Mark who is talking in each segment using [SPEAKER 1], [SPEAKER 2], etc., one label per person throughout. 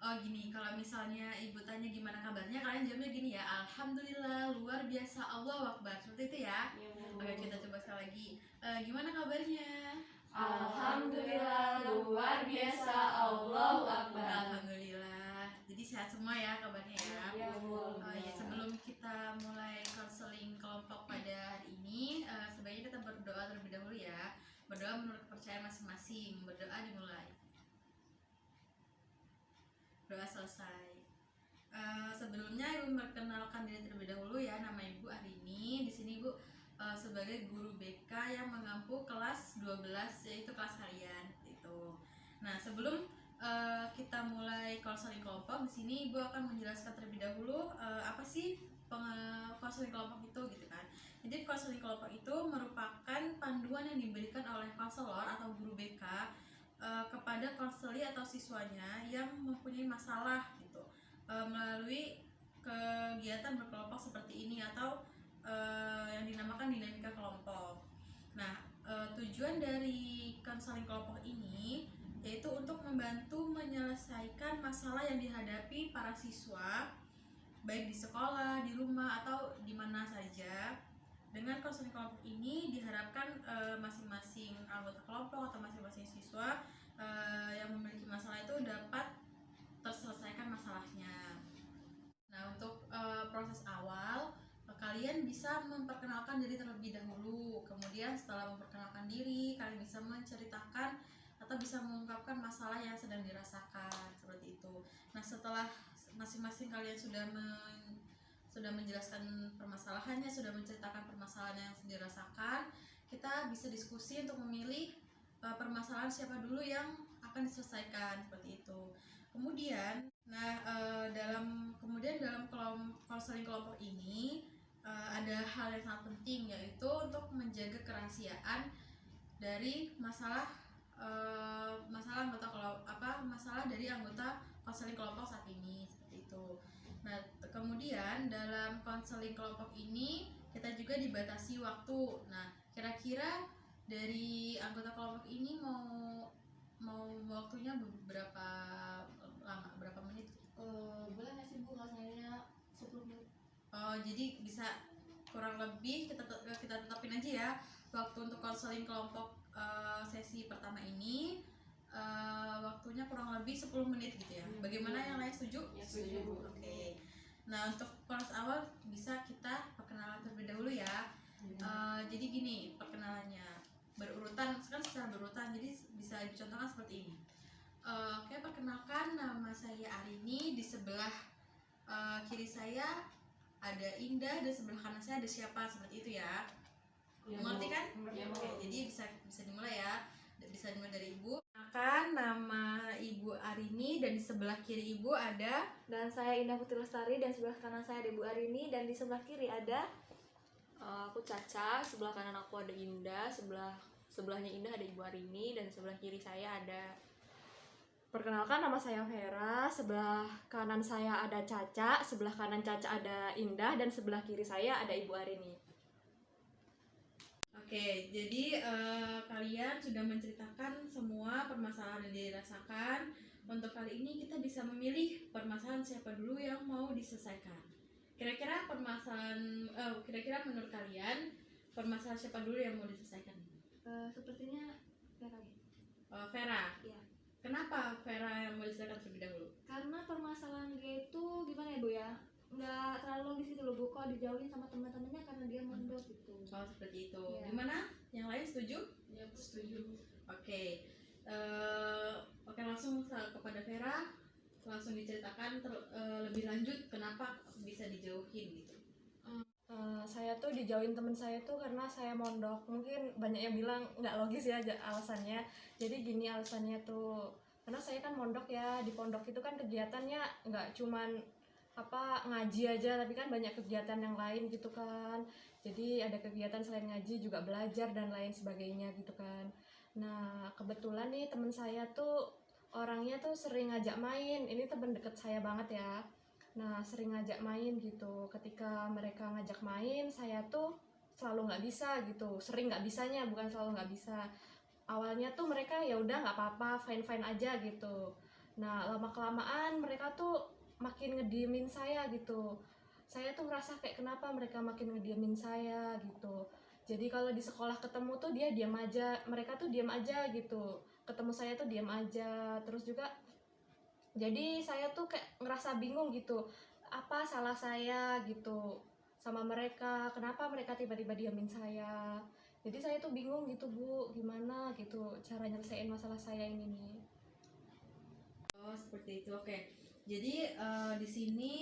[SPEAKER 1] Oh gini, kalau misalnya ibu tanya gimana kabarnya, kalian jawabnya gini ya, Alhamdulillah, luar biasa, Allahu Akbar. Seperti itu ya.
[SPEAKER 2] Iya,
[SPEAKER 1] Oke, kita coba sekali lagi. Gimana kabarnya?
[SPEAKER 2] Alhamdulillah, luar biasa, Allahu Akbar.
[SPEAKER 1] Alhamdulillah. Jadi sehat semua ya kabarnya ya.
[SPEAKER 2] Ya, Bu.
[SPEAKER 1] Ya, sebelum kita mulai konseling kelompok pada hari ini, sebaiknya kita berdoa terlebih dahulu ya. Berdoa menurut kepercayaan masing-masing. Berdoa dimulai. Doa selesai. Sebelumnya ibu memperkenalkan diri terlebih dahulu ya. Nama ibu Arini. Di sini ibu sebagai guru BK yang mengampu kelas 12, yaitu kelas harian itu. Nah, sebelum kita mulai konseling kelompok, di sini ibu akan menjelaskan terlebih dahulu apa sih konseling kelompok itu gitu kan. Jadi konseling kelompok itu merupakan panduan yang diberikan oleh konselor atau guru BK kepada konseli atau siswanya yang mempunyai masalah gitu, melalui kegiatan berkelompok seperti ini atau yang dinamakan dinamika kelompok. Nah, tujuan dari konseling kelompok ini yaitu untuk membantu menyelesaikan masalah yang dihadapi para siswa baik di sekolah, di rumah, atau di mana saja. Dengan konseling kelompok ini diharapkan masing-masing anggota kelompok atau masing-masing siswa yang memiliki masalah itu dapat terselesaikan masalahnya. Nah, untuk proses awal, kalian bisa memperkenalkan diri terlebih dahulu. Kemudian setelah memperkenalkan diri, kalian bisa menceritakan atau bisa mengungkapkan masalah yang sedang dirasakan, seperti itu. Nah, setelah masing-masing kalian sudah menjelaskan permasalahannya, sudah menceritakan permasalahan yang dirasakan, kita bisa diskusi untuk memilih permasalahan siapa dulu yang akan diselesaikan, seperti itu. Kemudian, dalam konseling kelompok ini ada hal yang sangat penting, yaitu untuk menjaga kerahasiaan dari masalah dari anggota konseling kelompok saat ini, seperti itu. Nah, kemudian dalam konseling kelompok ini kita juga dibatasi waktu. Nah, kira-kira dari anggota kelompok ini mau waktunya berapa lama, berapa menit?
[SPEAKER 2] Boleh nggak sih Bu rasanya 10 menit?
[SPEAKER 1] Oh, jadi bisa kurang lebih kita tetapin aja ya waktu untuk konseling kelompok sesi pertama ini. Waktunya kurang lebih 10 menit gitu ya. Bagaimana yang lain, setuju?
[SPEAKER 2] Ya, setuju Bu.
[SPEAKER 1] Oke. Nah, untuk proses awal bisa kita perkenalan terlebih dahulu ya. Jadi gini perkenalannya, berurutan kan, secara berurutan, jadi bisa dicontohkan seperti ini. Oke, perkenalkan, nama saya Arini. Di sebelah kiri saya ada Indah, dan sebelah kanan saya ada siapa, seperti itu ya. Mengerti kan?
[SPEAKER 2] Ya, Bu.
[SPEAKER 1] Oke, jadi bisa dimulai ya. Bisa dimulai dari ibu. Perkenalkan, nama ibu Arini, dan di sebelah kiri ibu ada.
[SPEAKER 3] Dan saya Indah Putri Lestari, dan sebelah kanan saya ada Ibu Arini, dan di sebelah kiri ada
[SPEAKER 2] Aku Caca, sebelah kanan aku ada Indah, sebelahnya Indah ada Ibu Arini, dan sebelah kiri saya ada.
[SPEAKER 3] Perkenalkan, nama saya Vera, sebelah kanan saya ada Caca, sebelah kanan Caca ada Indah, dan sebelah kiri saya ada Ibu Arini.
[SPEAKER 1] Oke, jadi kalian sudah menceritakan semua permasalahan yang dirasakan. Untuk kali ini kita bisa memilih permasalahan siapa dulu yang mau diselesaikan. Kira-kira menurut kalian permasalahan siapa dulu yang mau diselesaikan?
[SPEAKER 3] Sepertinya Vera.
[SPEAKER 1] Vera.
[SPEAKER 3] Iya.
[SPEAKER 1] Kenapa Vera yang mau diselesaikan terlebih dahulu?
[SPEAKER 3] Karena permasalahan dia itu gimana ya Bu ya? Nggak terlalu logis gitu loh Bu, kok dijauhin sama teman-temannya karena dia mondok gitu.
[SPEAKER 1] Oh, seperti itu.
[SPEAKER 3] Iya.
[SPEAKER 1] Gimana? Yang lain setuju?
[SPEAKER 2] Ya, aku setuju.
[SPEAKER 1] Oke, langsung kepada Vera, langsung diceritakan lebih lanjut kenapa bisa dijauhin gitu.
[SPEAKER 3] Saya tuh dijauhin temen saya tuh karena saya mondok. Mungkin banyak yang bilang nggak logis ya alasannya. Jadi gini alasannya tuh, karena saya kan mondok ya, di pondok itu kan kegiatannya nggak cuman ngaji aja, tapi kan banyak kegiatan yang lain gitu kan. Jadi ada kegiatan selain ngaji juga belajar dan lain sebagainya gitu kan. Nah, kebetulan nih temen saya tuh orangnya tuh sering ngajak main. Ini temen deket saya banget ya. Nah, sering ngajak main gitu. Ketika mereka ngajak main, saya tuh selalu nggak bisa gitu. Sering nggak bisanya, bukan selalu nggak bisa. Awalnya tuh mereka ya udah nggak apa-apa, fine-fine aja gitu. Nah, lama-kelamaan mereka tuh makin ngediemin saya gitu. Saya tuh ngerasa kayak kenapa mereka makin ngediemin saya gitu. Jadi kalau di sekolah ketemu tuh dia diam aja, mereka tuh diam aja gitu. Ketemu saya tuh diam aja. Terus juga jadi saya tuh kayak ngerasa bingung gitu. Apa salah saya gitu sama mereka? Kenapa mereka tiba-tiba diamin saya? Jadi saya tuh bingung gitu, Bu. Gimana gitu cara nyelesain masalah saya ini nih.
[SPEAKER 1] Oh, seperti itu. Oke. Jadi di sini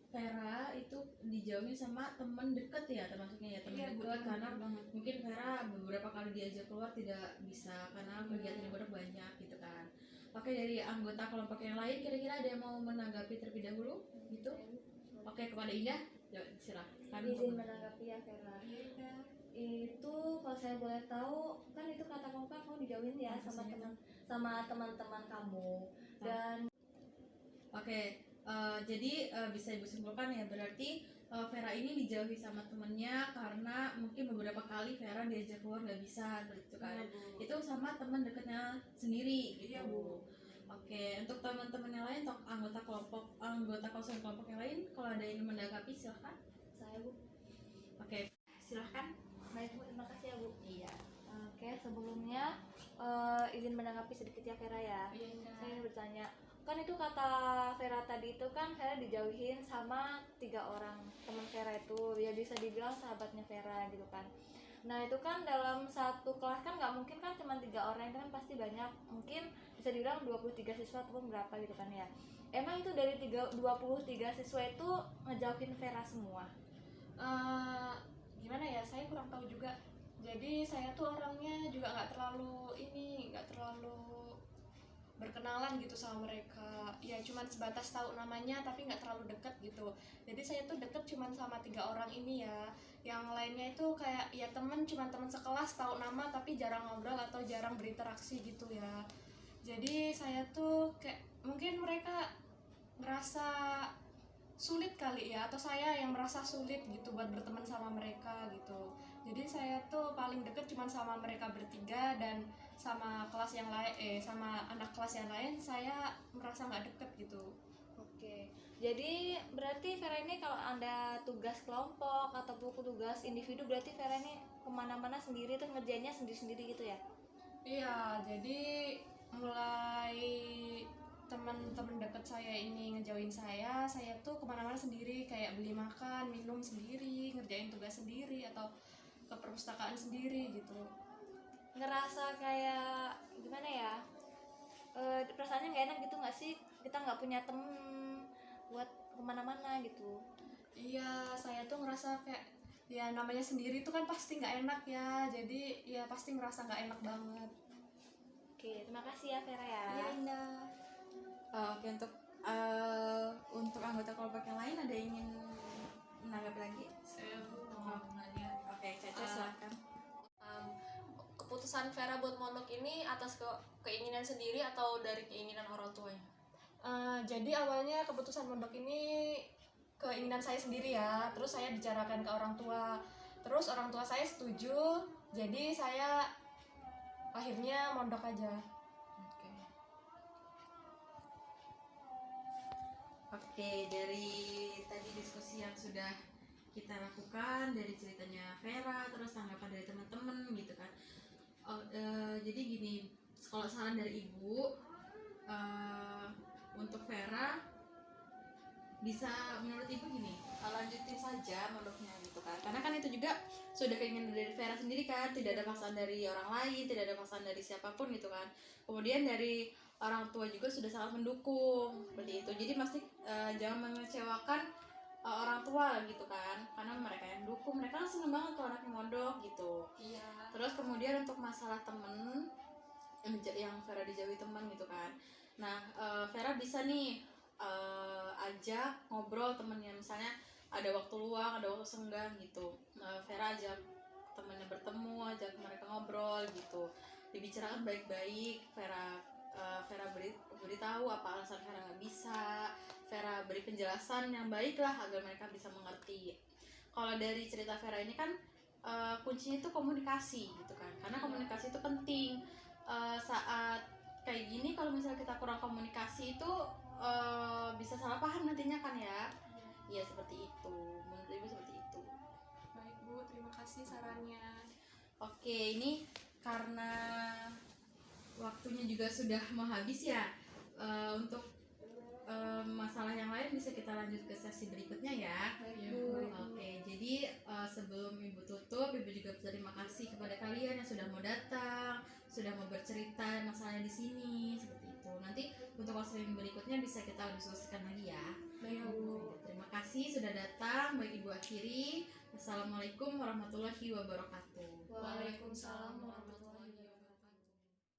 [SPEAKER 1] Vera itu dijauhi sama teman deket ya, termasuknya ya teman
[SPEAKER 2] Iya, Bu,
[SPEAKER 1] deket, karena
[SPEAKER 2] bener banget.
[SPEAKER 1] mungkin Vera beberapa kali diajak keluar tidak bisa karena kegiatan ibadah banyak gitu kan. Oke, dari anggota kelompok yang lain kira-kira ada yang mau menanggapi terlebih dahulu gitu? Oke, kepada Indah, ya, silakan.
[SPEAKER 4] Izin menanggapi ya Vera. Itu kalau saya boleh tahu kan itu kata kamu kan kamu dijauhin ya sama teman-teman kamu dan
[SPEAKER 1] Oke, jadi bisa ibu simpulkan ya berarti Vera ini dijauhi sama temennya karena mungkin beberapa kali Vera diajak keluar nggak bisa gitu kan.
[SPEAKER 2] Iya, Bu.
[SPEAKER 1] Itu sama teman dekatnya sendiri gitu.
[SPEAKER 2] Iya, Bu.
[SPEAKER 1] Oke, untuk teman-teman yang lain, untuk anggota konseling kelompok yang lain, kalau ada yang ingin menanggapi silahkan.
[SPEAKER 4] saya Bu.
[SPEAKER 1] Oke, silahkan.
[SPEAKER 4] Baik Bu, terima kasih ya Bu.
[SPEAKER 1] Iya.
[SPEAKER 4] Oke, sebelumnya izin menanggapi sedikit ya Vera ya.
[SPEAKER 2] Iya, Indah.
[SPEAKER 4] Saya ingin bertanya, kan itu kata Vera tadi itu kan Vera dijauhin sama 3 orang teman Vera itu, ya bisa dibilang sahabatnya Vera gitu kan. Nah itu kan dalam satu kelas kan nggak mungkin kan cuma 3 orang, itu kan pasti banyak, mungkin bisa dibilang 23 siswa ataupun berapa gitu kan ya. Emang itu dari 23 siswa itu ngejauhin Vera semua?
[SPEAKER 3] Gimana ya, saya kurang tahu juga. Jadi saya tuh orangnya juga nggak terlalu berkenalan gitu sama mereka, ya cuman sebatas tahu namanya tapi nggak terlalu deket gitu. Jadi saya tuh deket cuman sama 3 orang ini ya, yang lainnya itu kayak ya temen, cuman temen sekelas, tahu nama tapi jarang ngobrol atau jarang berinteraksi gitu ya. Jadi saya tuh kayak mungkin mereka merasa sulit kali ya, atau saya yang merasa sulit gitu buat berteman sama mereka gitu. Jadi saya tuh paling deket cuma sama mereka bertiga, dan sama kelas yang lain sama anak kelas yang lain saya merasa nggak deket gitu.
[SPEAKER 4] Oke, jadi berarti Vera ini kalau ada tugas kelompok ataupun tugas individu berarti Vera ini kemana-mana sendiri tuh ngerjainnya sendiri-sendiri gitu ya?
[SPEAKER 3] Iya, jadi mulai teman-teman deket saya ini ngejauhin saya tuh kemana-mana sendiri, kayak beli makan, minum sendiri, ngerjain tugas sendiri, atau ke perpustakaan sendiri gitu.
[SPEAKER 4] Ngerasa kayak gimana ya, perasaannya nggak enak gitu nggak sih, kita nggak punya temen buat kemana-mana gitu?
[SPEAKER 3] Iya, saya tuh ngerasa kayak ya namanya sendiri tuh kan pasti nggak enak ya, jadi ya pasti ngerasa nggak enak banget.
[SPEAKER 4] Oke, terima kasih ya Vera ya.
[SPEAKER 3] Iya, Indah.
[SPEAKER 1] Oke, untuk anggota kelompok yang lain ada yang ingin menanggapi lagi?
[SPEAKER 2] Saya mau nanya.
[SPEAKER 1] Oke, Caca silakan.
[SPEAKER 2] Keputusan Vera buat mondok ini atas keinginan sendiri atau dari keinginan orang tuanya?
[SPEAKER 3] Jadi awalnya keputusan mondok ini keinginan saya sendiri ya, terus saya bicarakan ke orang tua, terus orang tua saya setuju, jadi saya akhirnya mondok aja.
[SPEAKER 1] Oke, dari tadi diskusi yang sudah kita lakukan, dari ceritanya Vera, terus tanggapan dari teman-teman gitu kan. Jadi gini, kalau saran dari ibu untuk Vera, bisa menurut ibu gini, lanjutin saja mondoknya gitu kan, karena kan itu juga sudah keinginan dari Vera sendiri kan, tidak ada paksaan dari orang lain, tidak ada paksaan dari siapapun gitu kan. Kemudian dari orang tua juga sudah sangat mendukung seperti itu, jadi pasti jangan mengecewakan orang tua gitu kan, karena mereka yang dukung, mereka kan seneng banget kalau anaknya mondok gitu.
[SPEAKER 3] Iya.
[SPEAKER 1] Terus kemudian untuk masalah temen yang Vera dijauhi teman gitu kan, nah Vera bisa nih ajak ngobrol temennya, misalnya ada waktu luang, ada waktu senggang gitu, Vera ajak temennya bertemu, ajak mereka ngobrol gitu, dibicarakan baik-baik. Vera beritahu apa alasan Vera nggak bisa, Vera beri penjelasan yang baik lah agar mereka bisa mengerti. Kalau dari cerita Vera ini kan kuncinya itu komunikasi gitu kan, karena komunikasi itu penting. Saat kayak gini kalau misalnya kita kurang komunikasi itu bisa salah paham nantinya kan ya. Iya seperti itu, menurut ibu seperti itu.
[SPEAKER 2] Baik Bu, terima kasih sarannya.
[SPEAKER 1] Oke, ini karena waktunya juga sudah mau habis ya. Untuk masalah yang lain bisa kita lanjut ke sesi berikutnya ya.
[SPEAKER 2] Baik
[SPEAKER 4] Bu.
[SPEAKER 1] Oke, jadi sebelum ibu tutup, ibu juga berterima kasih kepada kalian yang sudah mau datang, sudah mau bercerita masalahnya di sini, seperti itu. Nanti untuk sesi berikutnya bisa kita diskusikan lagi ya.
[SPEAKER 2] Baik Bu.
[SPEAKER 1] Terima kasih sudah datang, baik ibu akhiri. Assalamualaikum warahmatullahi wabarakatuh.